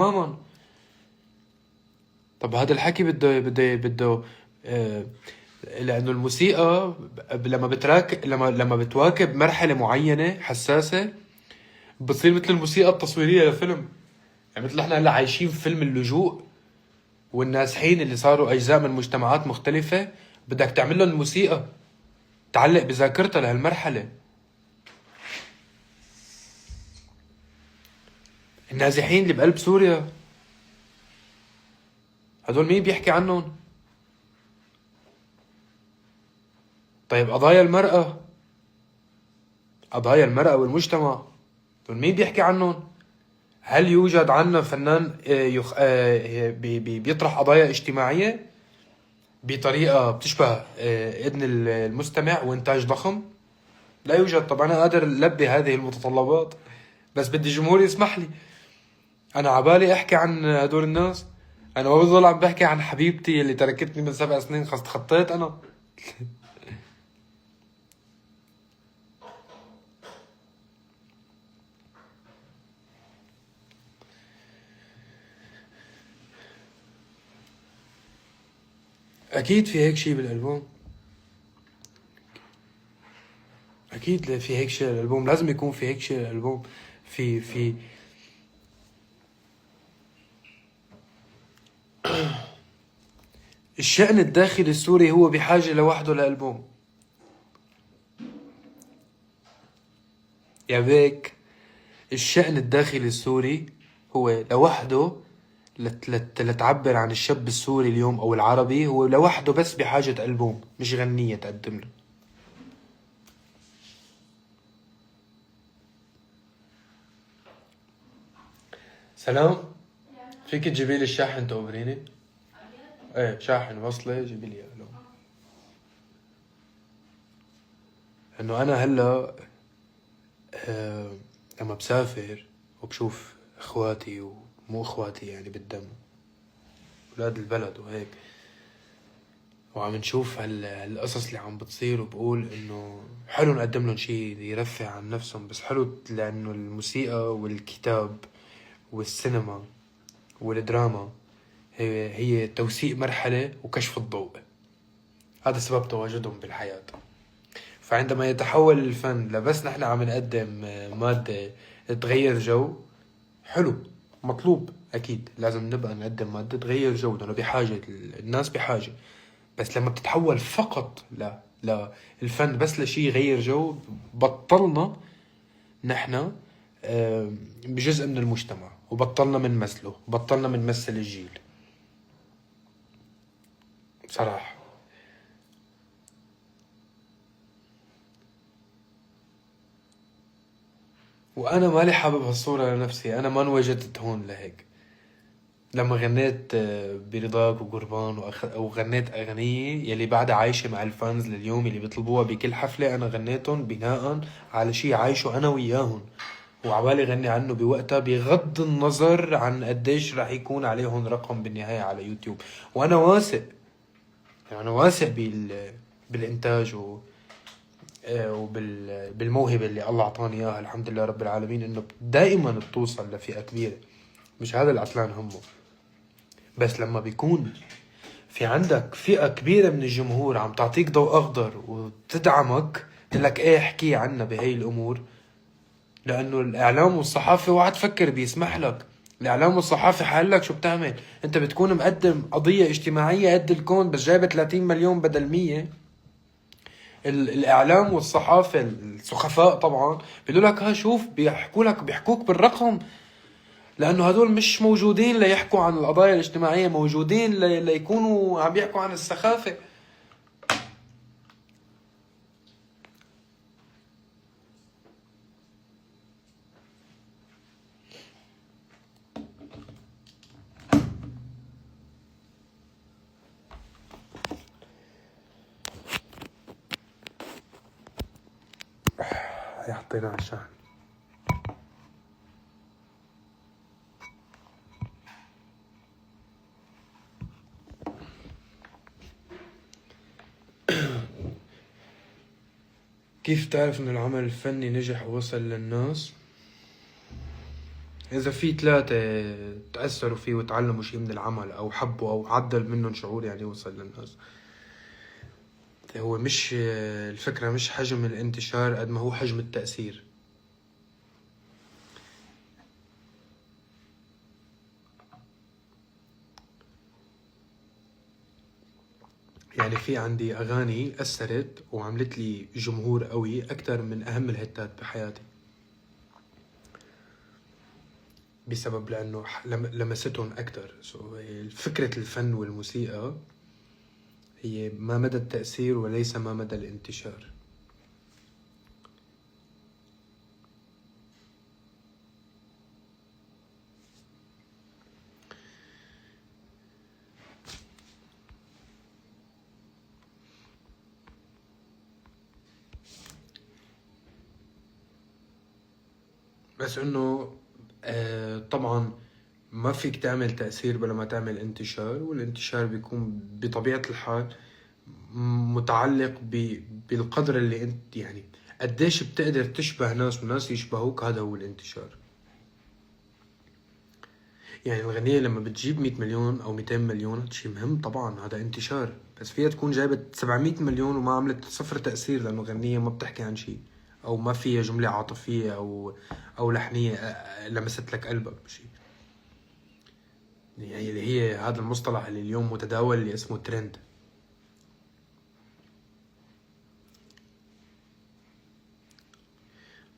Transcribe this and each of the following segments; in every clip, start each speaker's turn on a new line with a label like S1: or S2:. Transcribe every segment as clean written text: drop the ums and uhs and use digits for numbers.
S1: تماما. طب هذا الحكي بده لانه الموسيقى لما بتواكب مرحله معينه حساسه بتصير مثل الموسيقى التصويريه لفيلم. يعني مثل احنا هلا عايشين في فيلم اللجوء، والنازحين اللي صاروا اجزاء من مجتمعات مختلفه بدك تعمل لهم موسيقى تعلق بذاكرتها لهالمرحله. النازحين اللي بقلب سوريا هدول مين بيحكي عنهم؟ طيب قضايا المرأة والمجتمع دول مين بيحكي عنهم؟ هل يوجد عنا فنان بيطرح قضايا اجتماعية بطريقة بتشبه إذن المستمع وإنتاج ضخم؟ لا يوجد. طب أنا قادر ألبي هذه المتطلبات، بس بدي الجمهور يسمح لي. أنا عبالي أحكي عن هدول الناس؟ أنا ما بضل عم بحكي عن حبيبتي اللي تركتني من 7 سنين، خطيت أنا. أكيد في هيك شي بالألبوم، أكيد في هيك شي بالألبوم، لازم يكون في هيك شي بالألبوم. في الشأن الداخلي السوري هو بحاجة لوحده لألبوم. يا بيك الشأن الداخلي السوري هو لوحده لتعبر عن الشاب السوري اليوم أو العربي، هو لوحده بس بحاجة ألبوم، مش غنية تقدم له. سلام، فيك تجيبي لي الشاحن تقبريني؟ ايه شاحن وصلة جيبي لي اياه. انه انا هلا آه لما بسافر وبشوف اخواتي ومو اخواتي يعني بالدم، ولاد البلد وهيك، وعم نشوف هالقصص اللي عم بتصير، وبقول انه حلو نقدم لهم شيء يرفع عن نفسهم، بس حلو لانه الموسيقى والكتاب والسينما والدراما هي توثيق مرحلة وكشف الضوء. هذا سبب تواجدهم بالحياة. فعندما يتحول الفن لبس نحن عم نقدم مادة تغير جو، حلو، مطلوب، أكيد لازم نبقى نقدم مادة تغير جو، لأنه بحاجة الناس بحاجة. بس لما بتتحول فقط الفن بس لشي يغير جو، بطلنا نحن بجزء من المجتمع، وبطلنا منمثله، بطلنا منمثل الجيل بصراحة. وأنا مالي حابب هالصورة لنفسي، أنا ما انوجدت هون لهيك. لما غنيت برضاك وقربان وغنيت أغنية يلي بعدها عايشة مع الفانز لليوم، يلي بيطلبوها بكل حفلة، أنا غنيتهم بناء على شي عايشه أنا وياهم، وعبالي غني عنه بوقتها، بغض النظر عن قديش رح يكون عليهم رقم بالنهاية على يوتيوب. وأنا واثق، يعني أنا واثق بالإنتاج وبالموهبة اللي الله عطاني إياها، الحمد لله رب العالمين، إنه دائما بتوصل لفئة كبيرة. مش هذا العسلان همه. بس لما بيكون في عندك فئة كبيرة من الجمهور عم تعطيك ضوء أخضر وتدعمك، تقلك إيه احكي عنا بهاي الأمور، لأنه الإعلام والصحافة وعد تفكر بيسمح لك. الإعلام والصحافة حالك شو بتعمل؟ أنت بتكون مقدم قضية اجتماعية قد الكون، بس جايبة 30 مليون بدل 100. الإعلام والصحافة السخفاء طبعا بيقولوا لك ها شوف، بيحكوك بالرقم، لانه هدول مش موجودين ليحكوا عن القضايا الاجتماعية، موجودين ليكونوا عم يحكوا عن السخافة. حطينا على الشحن. كيف تعرف ان العمل الفني نجح ووصل للناس؟ إذا في 3 تأثروا فيه وتعلموا شي من العمل أو حبوا أو عدل منهم شعور يعني يوصل للناس. هو مش الفكرة مش حجم الانتشار قد ما هو حجم التأثير. يعني في عندي أغاني أثرت وعملت لي جمهور قوي أكتر من أهم الهتات بحياتي، بسبب لأنه لمستهم أكتر. فكرة الفن والموسيقى هي ما مدى التأثير وليس ما مدى الانتشار. بس انه طبعا ما فيك تعمل تأثير بلا ما تعمل انتشار، والانتشار بيكون بطبيعة الحال متعلق بالقدر اللي انت يعني قديش بتقدر تشبه ناس وناس يشبهوك. هذا هو الانتشار. يعني الغنية لما بتجيب 100 مليون أو 200 مليون شي مهم طبعا، هذا انتشار. بس فيها تكون جايبة 700 مليون وما عملت صفر تأثير، لأنه غنية ما بتحكي عن شي، أو ما فيها جملة عاطفية أو لحنية لمست لك قلبك بشي. يعني اللي هي هذا المصطلح اللي اليوم متداول اللي اسمه ترند.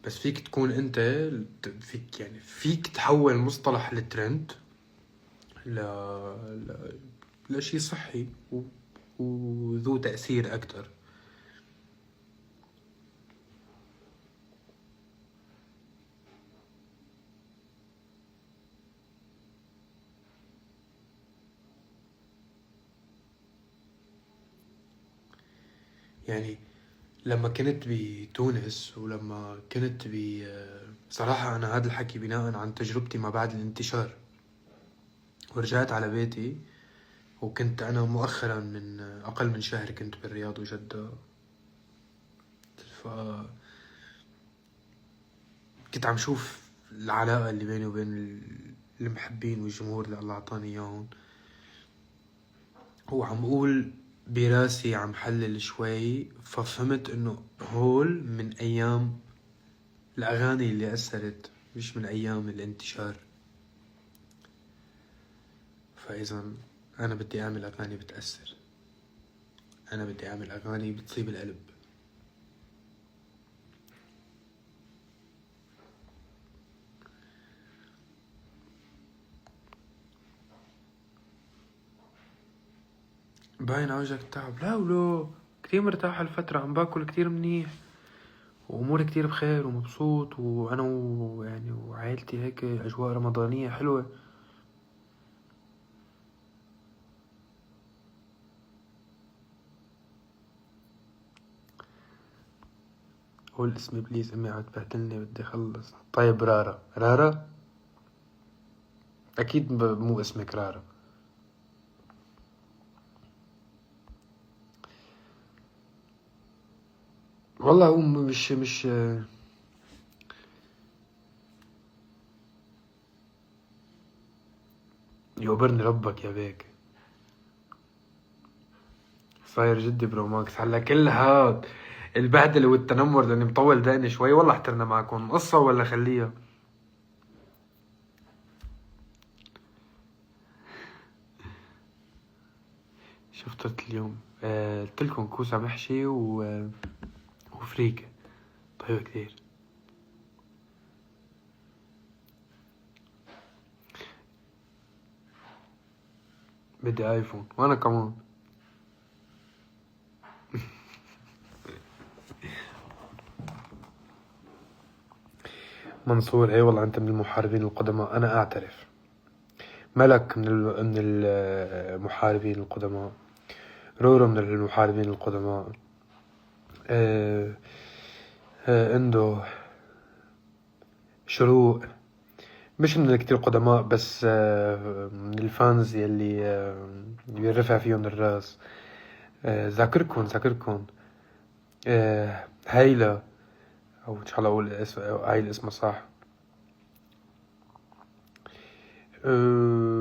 S1: بس فيك تكون انت فيك تحول مصطلح الترند ل... لشي صحي وذو تأثير أكتر. يعني لما كنت بتونس ولما كنت صراحة أنا هذا الحكي بناء عن تجربتي ما بعد الانتشار، ورجعت على بيتي وكنت أنا مؤخرا من أقل من شهر كنت بالرياض وجدة. كنت عم شوف العلاقة اللي بيني وبين المحبين والجمهور اللي الله عطاني إياهم، وعم أقول براسي عم حلل شوي، ففهمت إنه هول من أيام الأغاني اللي أثرت، مش من أيام الانتشار. فإذا أنا بدي أعمل أغاني بتأثر، أنا بدي أعمل أغاني بتصيب القلب. باين عوجك تعب؟ لا ولو كتير مرتاح هالفترة، عم باكل كتير منيح وأموري كتير بخير ومبسوط، وأنا يعني وعائلتي هيك أجواء رمضانية حلوة. قول اسمي بليز، أمي عم تبهدلني بدي أخلص. طيب رارا، رارا أكيد مو اسمك رارا. والله هو مش يوبرني ربك يا بيك. صاير جدي برو ماكس هلا كل هاد البهدلة والتنمر لاني مطول دقني شوي. والله احترنا معكم قصة ولا خليها. شو فطرت اليوم؟ قلتلكم كوسة محشي وفريكة. طيب كتير. بدي ايفون وانا كمان. منصور اي والله انت من المحاربين القدماء، انا اعترف. ملك من المحاربين القدماء. رورو من المحاربين القدماء. اندو شروق مش من كتير قدماء، بس من الفانز يلي بيرفع فيهم الراس. ذاكركن هايلة، او ان شاء الله اقول هاي الاسم صح. أه